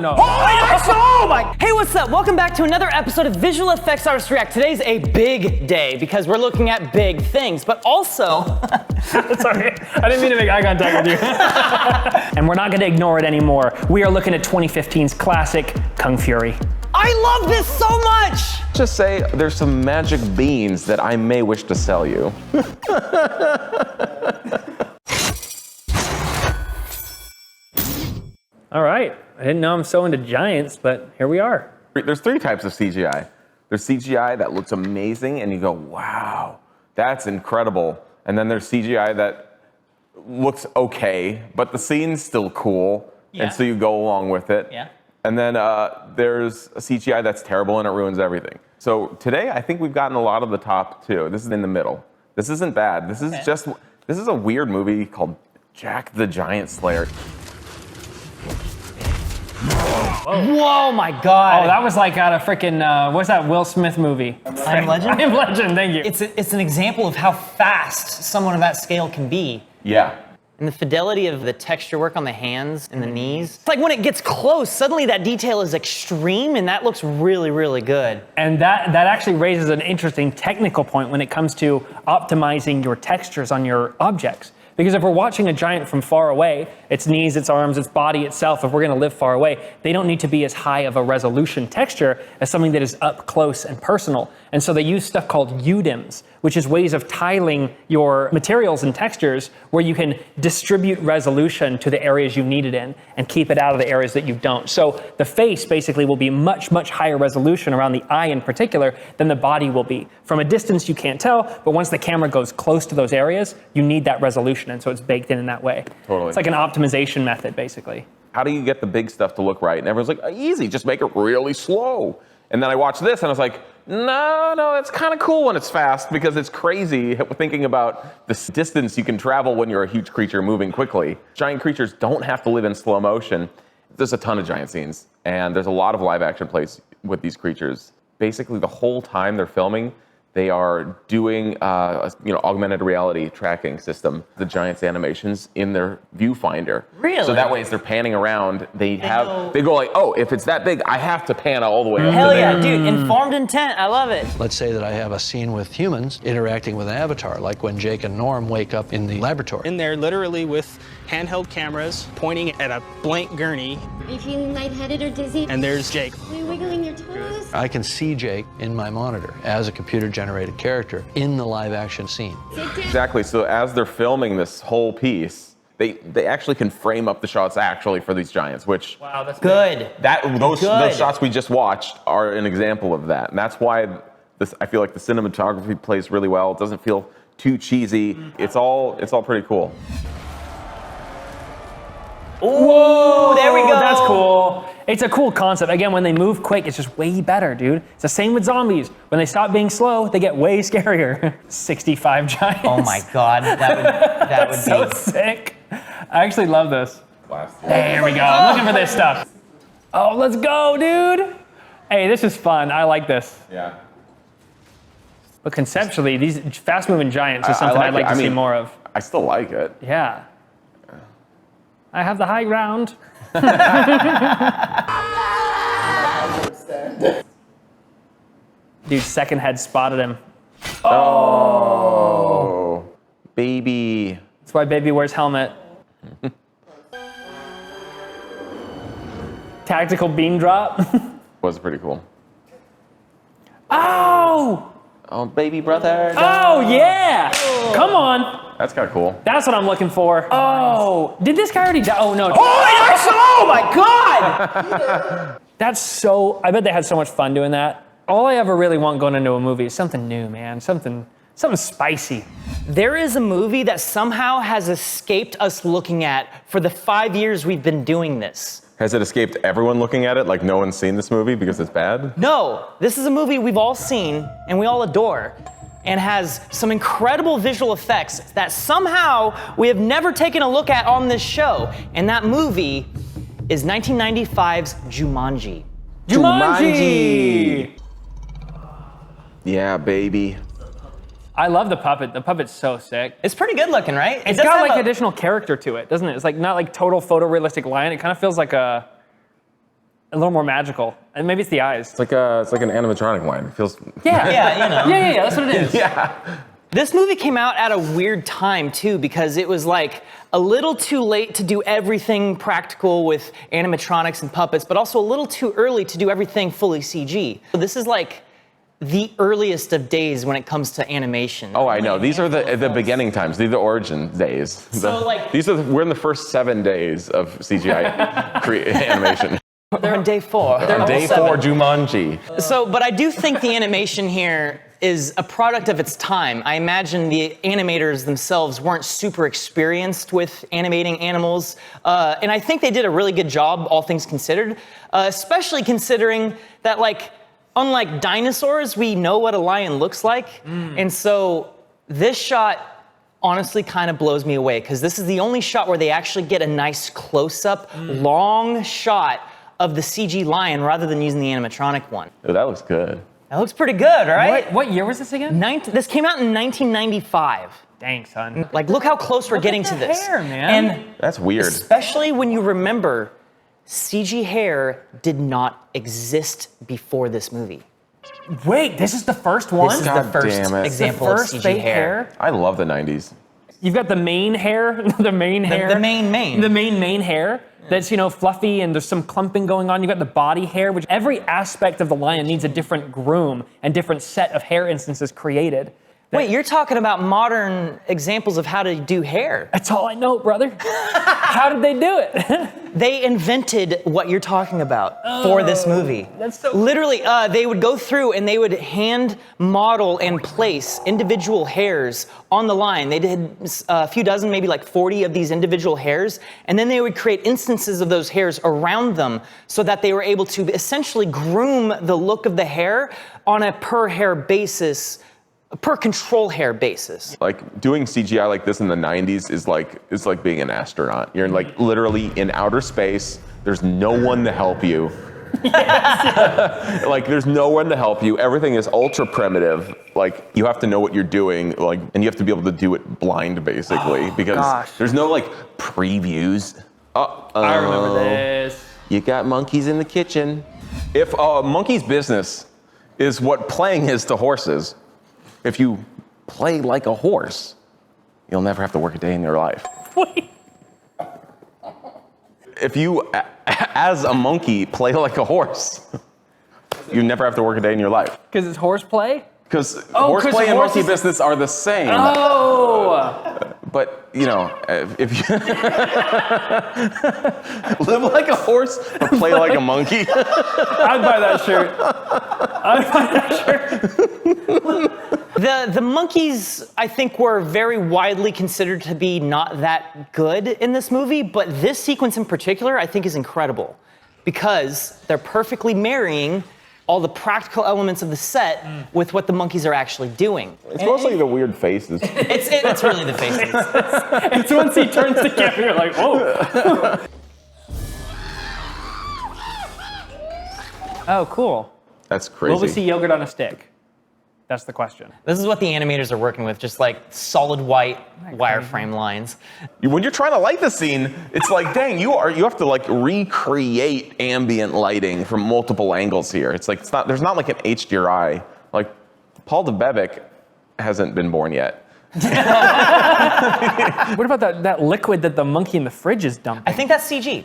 No. Oh my! Hey, what's up? Welcome back to another episode of Visual Effects Artists React. Today's a big day because we're looking at big things, but also... Sorry, I didn't mean to make eye contact with you. And we're not gonna ignore it anymore. We are looking at 2015's classic, Kung Fury. I love this so much! Just say there's some magic beans that I may wish to sell you. All right, I didn't know I'm so into giants, but here we are. There's three types of CGI. There's CGI that looks amazing and you go, wow, that's incredible. And then there's CGI that looks okay, but the scene's still cool. Yeah. And so you go along with it. Yeah. And then there's a CGI that's terrible and it ruins everything. So today, I think we've gotten a lot of the top two. This is in the middle. This isn't bad. This is this is a weird movie called Jack the Giant Slayer. Whoa, my God. Oh, that was like out of freaking, what's that Will Smith movie? I Am Legend? I Am Legend, thank you. It's an example of how fast someone of that scale can be. Yeah. And the fidelity of the texture work on the hands and the knees. It's like when it gets close, suddenly that detail is extreme and that looks really, really good. And that actually raises an interesting technical point when it comes to optimizing your textures on your objects. Because if we're watching a giant from far away, its knees, its arms, its body itself, if we're gonna live far away, they don't need to be as high of a resolution texture as something that is up close and personal. And so they use stuff called UDIMs, which is ways of tiling your materials and textures where you can distribute resolution to the areas you need it in and keep it out of the areas that you don't. So the face basically will be much, much higher resolution around the eye in particular than the body will be. From a distance you can't tell, but once the camera goes close to those areas, you need that resolution, and so it's baked in that way. Totally. It's like an optimization method, basically. How do you get the big stuff to look right? And everyone's like, easy, just make it really slow. And then I watched this and I was like, no, it's kind of cool when it's fast because it's crazy thinking about the distance you can travel when you're a huge creature moving quickly. Giant creatures don't have to live in slow motion. There's a ton of giant scenes and there's a lot of live action plays with these creatures. Basically the whole time they're filming, they are doing augmented reality tracking system, the giants' animations in their viewfinder. Really? So that way as they're panning around, they go like, oh, if it's that big, I have to pan all the way up. Hell yeah, dude, informed intent, I love it. Let's say that I have a scene with humans interacting with an avatar, like when Jake and Norm wake up in the laboratory. In there, literally with handheld cameras pointing at a blank gurney. Are you feeling lightheaded or dizzy? And there's Jake. Are you wiggling your toes? I can see Jake in my monitor as a computer-generated character in the live-action scene. Exactly, so as they're filming this whole piece, they actually can frame up the shots actually for these giants, which... Wow, that's good. Those shots we just watched are an example of that. And that's why I feel like the cinematography plays really well. It doesn't feel too cheesy. It's all pretty cool. Whoa, there we go. That's cool. It's a cool concept. Again, when they move quick, it's just way better, dude. It's the same with zombies. When they stop being slow, they get way scarier. 65 giants. Oh my God, that would so be sick. I actually love this. There we go. I'm looking for this stuff. Oh, let's go, dude. Hey, this is fun. I like this. Yeah. But conceptually, these fast-moving giants is something I'd like to see more of. I still like it. Yeah. I have the high ground. Dude, second head spotted him. Oh, baby. That's why baby wears helmet. Tactical beam drop. Was pretty cool. Oh! Oh, baby brother. Oh, yeah! Come on. That's kind of cool. That's what I'm looking for. Oh, did this guy already die? Oh, no. Oh my God! That's so, I bet they had so much fun doing that. All I ever really want going into a movie is something new, man. Something spicy. There is a movie that somehow has escaped us looking at for the 5 years we've been doing this. Has it escaped everyone looking at it like no one's seen this movie because it's bad? No, this is a movie we've all seen and we all adore and has some incredible visual effects that somehow we have never taken a look at on this show. And that movie is 1995's Jumanji. Jumanji! Yeah, baby. I love the puppet. The puppet's so sick. It's pretty good looking, right? It's got like additional character to it, doesn't it? It's like not like total photorealistic line. It kind of feels like a a little more magical. And maybe it's the eyes. It's like an animatronic line. It feels. Yeah. Yeah, you know. Yeah, that's what it is. Yeah. This movie came out at a weird time too, because it was like a little too late to do everything practical with animatronics and puppets, but also a little too early to do everything fully CG. So this is like the earliest of days when it comes to animation. Oh, I know. These are the beginning times. These are the origin days. So, like- we're in the first 7 days of CGI animation. They're on day 4. On day 4, Jumanji. So, but I do think the animation here is a product of its time. I imagine the animators themselves weren't super experienced with animating animals, and I think they did a really good job, all things considered, especially considering that, like, unlike dinosaurs, we know what a lion looks like, and so this shot honestly kind of blows me away, because this is the only shot where they actually get a nice close-up, long shot of the CG lion rather than using the animatronic one. Oh, that looks good. That looks pretty good, right? What year was this again? This came out in 1995. Dang, son. Like, look how close we're getting to the this. hair, man. And That's weird. especially when you remember, CG hair did not exist before this movie. Wait, this is the first one? This is the God first damn it. example the of first CG fake hair. I love the 90s. You've got the main hair, the main hair. The main. The main hair that's, fluffy and there's some clumping going on. You've got the body hair, which every aspect of the lion needs a different groom and different set of hair instances created. Wait, you're talking about modern examples of how to do hair. That's all I know, brother. How did they do it? They invented what you're talking about for this movie. That's so Literally, they would go through and they would hand model and place individual hairs on the line. They did a few dozen, maybe like 40 of these individual hairs, and then they would create instances of those hairs around them so that they were able to essentially groom the look of the hair on a per hair basis, per control hair basis. Like doing CGI like this in the 90s is like being an astronaut. You're like literally in outer space. There's no one to help you. Like there's no one to help you. Everything is ultra primitive. Like you have to know what you're doing. Like, and you have to be able to do it blind basically because there's no like previews. I remember this. You got monkeys in the kitchen. If a monkey's business is what playing is to horses, if you play like a horse, you'll never have to work a day in your life. Wait. If you, as a monkey, play like a horse, you never have to work a day in your life. Because it's horseplay? Because 'cause horseplay and monkey horses- business are the same. Oh! But, if you live like a horse or play like a monkey. I'd buy that shirt. I'd buy that shirt. The monkeys, I think, were very widely considered to be not that good in this movie, but this sequence in particular, I think, is incredible because they're perfectly marrying all the practical elements of the set with what the monkeys are actually doing. It's mostly the weird faces. It's really the faces. It's once he turns the camera, you're like, whoa. Oh, cool. That's crazy. Will we see yogurt on a stick? That's the question. This is what the animators are working with, just like solid white wireframe lines. When you're trying to light the scene, it's like, dang, you have to like recreate ambient lighting from multiple angles here. It's like there's not like an HDRI. Like Paul DeBevic hasn't been born yet. What about that liquid that the monkey in the fridge is dumping? I think that's CG.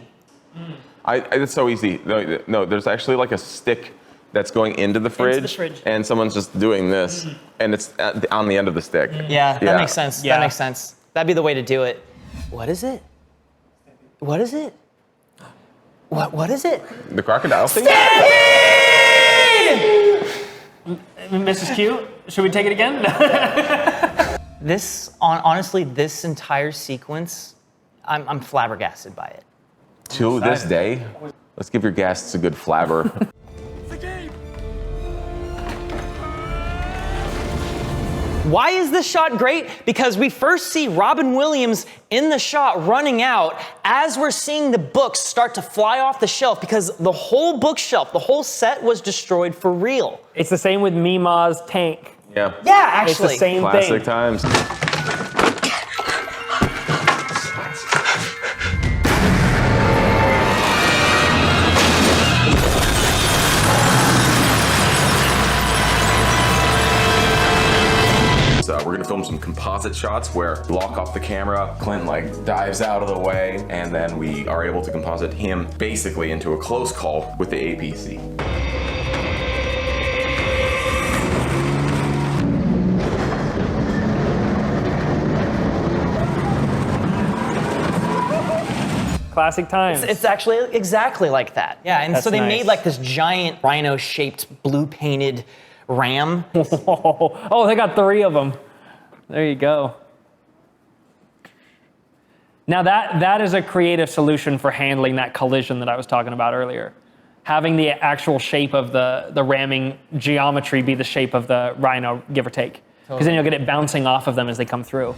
It's so easy. No, there's actually like a stick that's going into the fridge, and someone's just doing this, and it's on the end of the stick. Yeah, that makes sense. Yeah. That makes sense. That'd be the way to do it. What is it? What is it? What is it? The crocodile thing? Mrs. Q, should we take it again? Honestly, this entire sequence, I'm flabbergasted by it. To this day, let's give your guests a good flabber. Why is this shot great? Because we first see Robin Williams in the shot running out as we're seeing the books start to fly off the shelf because the whole bookshelf, the whole set was destroyed for real. It's the same with Mima's tank. Yeah. Yeah, actually. It's the same Classic thing. times. some composite shots where we lock off the camera, Clint like dives out of the way, and then we are able to composite him basically into a close call with the APC. Classic times. It's actually exactly like that. Yeah, and That's so they nice. made like this giant rhino-shaped, blue-painted ram. Oh, they got 3 of them. There you go. Now that is a creative solution for handling that collision that I was talking about earlier. Having the actual shape of the ramming geometry be the shape of the rhino, give or take. Because then you'll get it bouncing off of them as they come through.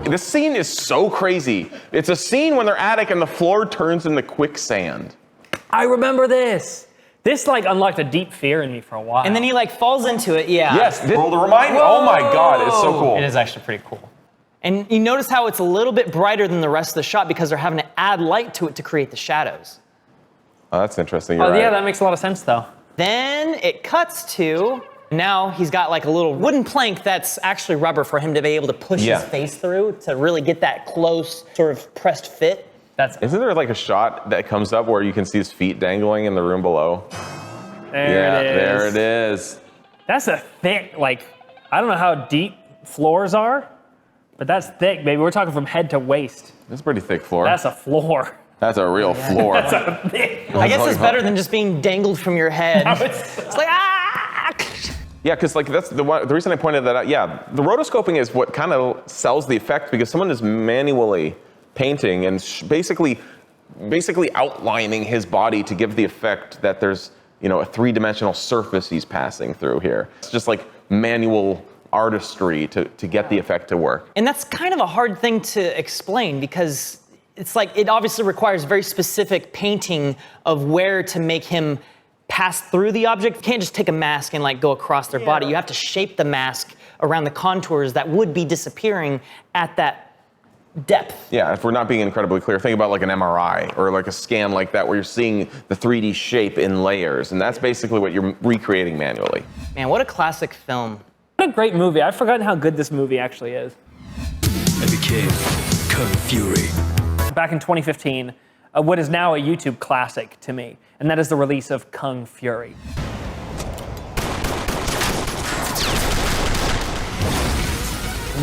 This scene is so crazy. It's a scene when they're attic and the floor turns into quicksand. I remember this. This like unlocked a deep fear in me for a while. And then he like falls into it, yeah. Yes, this world to remind me. Oh my God, it's so cool. It is actually pretty cool. And you notice how it's a little bit brighter than the rest of the shot because they're having to add light to it to create the shadows. Oh, that's interesting. You're right. Yeah, that makes a lot of sense though. Then it cuts to, now he's got like a little wooden plank that's actually rubber for him to be able to push his face through to really get that close sort of pressed fit. Isn't there like a shot that comes up where you can see his feet dangling in the room below? There it is. There it is. That's a thick, like, I don't know how deep floors are, but that's thick, baby. We're talking from head to waist. That's a pretty thick floor. That's a floor. That's a real floor. That's a thick. I guess it's better than just being dangled from your head. It's like, ah! Yeah, because like that's the reason I pointed that out. Yeah, the rotoscoping is what kind of sells the effect because someone is manually painting and basically outlining his body to give the effect that there's a 3-dimensional surface he's passing through here. It's just like manual artistry to get the effect to work. And that's kind of a hard thing to explain because it's like it obviously requires very specific painting of where to make him pass through the object. You can't just take a mask and like go across their body. You have to shape the mask around the contours that would be disappearing at that depth. Yeah, if we're not being incredibly clear, think about like an MRI or like a scan like that where you're seeing the 3D shape in layers, and that's basically what you're recreating manually. Man, what a classic film. What a great movie. I've forgotten how good this movie actually is. I became Kung Fury. Back in 2015, what is now a YouTube classic to me, and that is the release of Kung Fury.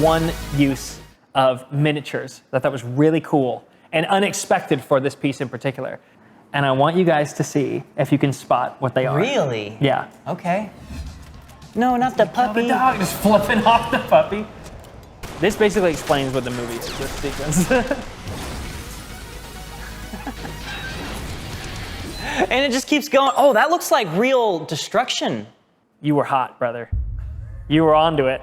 One use of miniatures that I thought was really cool and unexpected for this piece in particular. And I want you guys to see if you can spot what they are. Really? Yeah. Okay. No, not the puppy. The dog just flipping off the puppy. This basically explains what the movie is, this sequence. And it just keeps going. Oh, that looks like real destruction. You were hot, brother. You were onto it.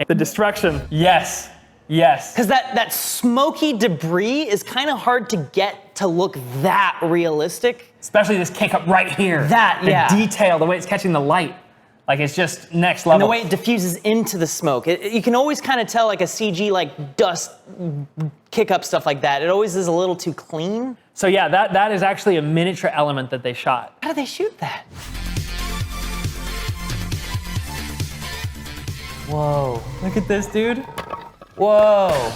The destruction, yes, yes. Because that smoky debris is kind of hard to get to look that realistic. Especially this kick up right here. The detail, the way it's catching the light. Like it's just next level. And the way it diffuses into the smoke. You can always kind of tell like a CG like dust kick up stuff like that. It always is a little too clean. So yeah, that is actually a miniature element that they shot. How did they shoot that? Whoa. Look at this, dude. Whoa.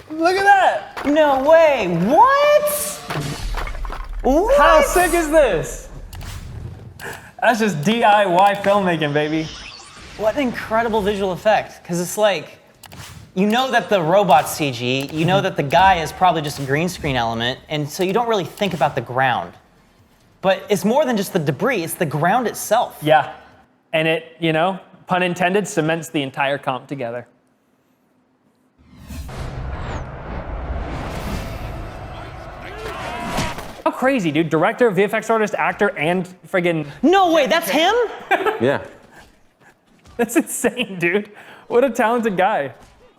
Look at that. No way. What? What? How sick is this? That's just DIY filmmaking, baby. What an incredible visual effect. Because it's like, you know that the robot's CG, you know that the guy is probably just a green screen element, and so you don't really think about the ground. But it's more than just the debris, it's the ground itself. Yeah. And it, pun intended, cements the entire comp together. How crazy, dude. Director, VFX artist, actor, and friggin'... No way, that's him? Yeah. That's insane, dude. What a talented guy.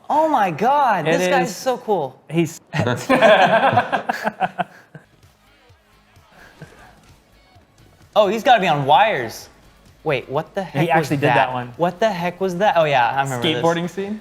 Oh my God, this guy's is- so cool. He's... Oh, he's gotta be on wires. Wait, what the heck He actually was did that? that one. What the heck was that? Oh yeah, I remember skateboarding scene?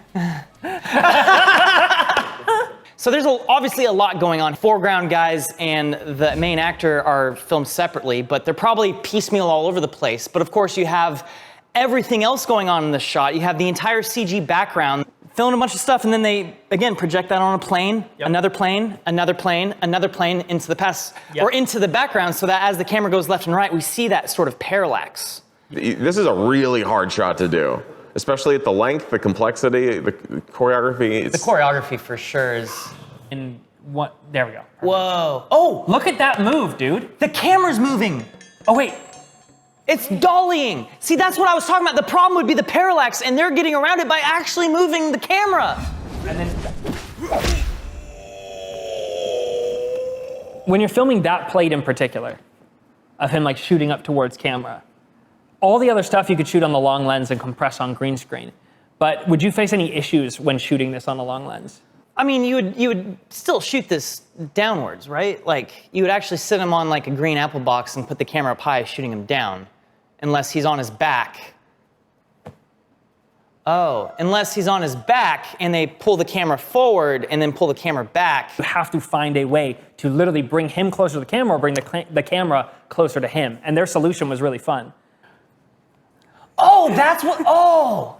So there's obviously a lot going on. Foreground guys and the main actor are filmed separately, but they're probably piecemeal all over the place. But of course you have everything else going on in the shot. You have the entire CG background, filming a bunch of stuff, and then they, again, project that on a plane, another plane, another plane, another plane into the past, or into the background, so that as the camera goes left and right, we see that sort of parallax. This is a really hard shot to do, especially at the length, the complexity, the choreography. The choreography for sure is... And what? There we go. Whoa. Oh, Look at that move, dude. the camera's moving. Oh, wait. It's dollying. See, that's what I was talking about. The problem would be the parallax, and they're getting around it by actually moving the camera. And then when you're filming that plate in particular, of him like shooting up towards camera, all the other stuff you could shoot on the long lens and compress on green screen. But would you face any issues when shooting this on a long lens? I mean, you would still shoot this downwards, right? Like, you would actually sit him on like a green apple box and put the camera up high, shooting him down, unless he's on his back. Oh, unless he's on his back and they pull the camera forward and then pull the camera back. You have to find a way to literally bring him closer to the camera or bring the camera closer to him. And their solution was really fun. Oh, that's what, oh!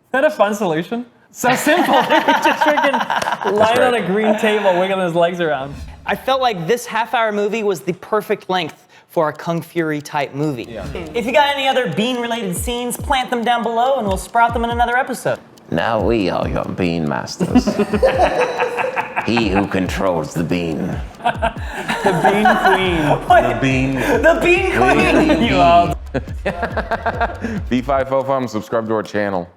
Is that a fun solution? So simple. Just freaking lying on a green table, wiggling his legs around. I felt like this half-hour movie was the perfect length for a Kung Fury type movie. Yeah. If you got any other bean-related scenes, plant them down below and we'll sprout them in another episode. Now we are your bean masters. He who controls the bean. The bean queen. The bean. The bean queen! You all. B5FOFUM, subscribe to our channel.